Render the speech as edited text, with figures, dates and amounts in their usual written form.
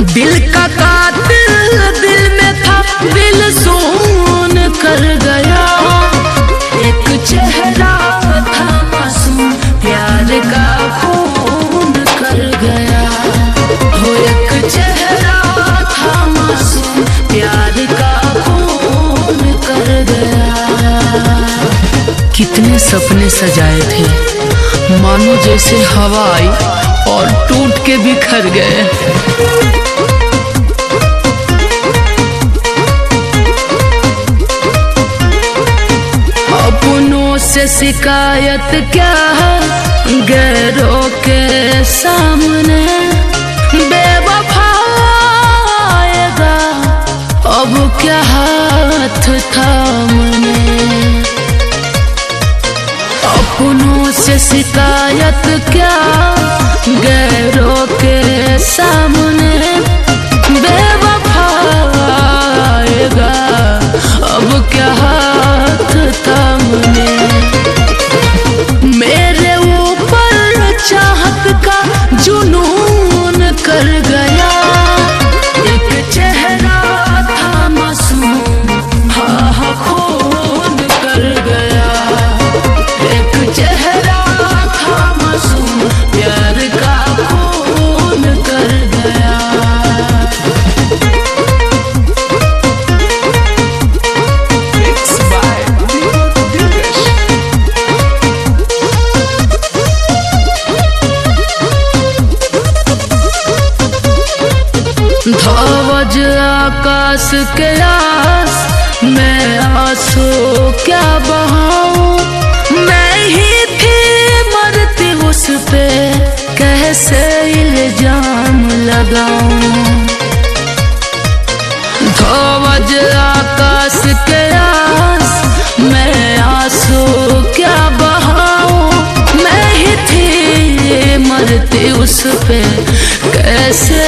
दिल का कातिल दिल में था, दिल सुन कर गया। एक चेहरा था मासूम, प्यार का खून कर गया। हो एक चेहरा था मासूम, प्यार का खून कर गया। कितने सपने सजाए थे, मानो जैसे हवा आई और टूट के बिखर गए। अपनों से शिकायत क्या है गैरों के सामने। बेवफा आएगा अब क्या हाथ थामने। अपनों से शिकायत क्या गैरों के सामने। बेवफा आएगा अब क्या हाथ थामने। मेरे ऊपर चाहत का जुनून कर गया। एक चेहरा था मासूम, हाँ खून कर गया। एक चेहरा था मासूम, प्यार का खून कर गया। ध्वज आकाश के आस मैं आंसू क्या बहाऊं। मैं ही थी मरती उस पे कैसे इल्जाम लगाऊं। ध्वज आकाश के आस मैं आंसू क्या बहाऊं। मैं ही थी मरती उस पे कैसे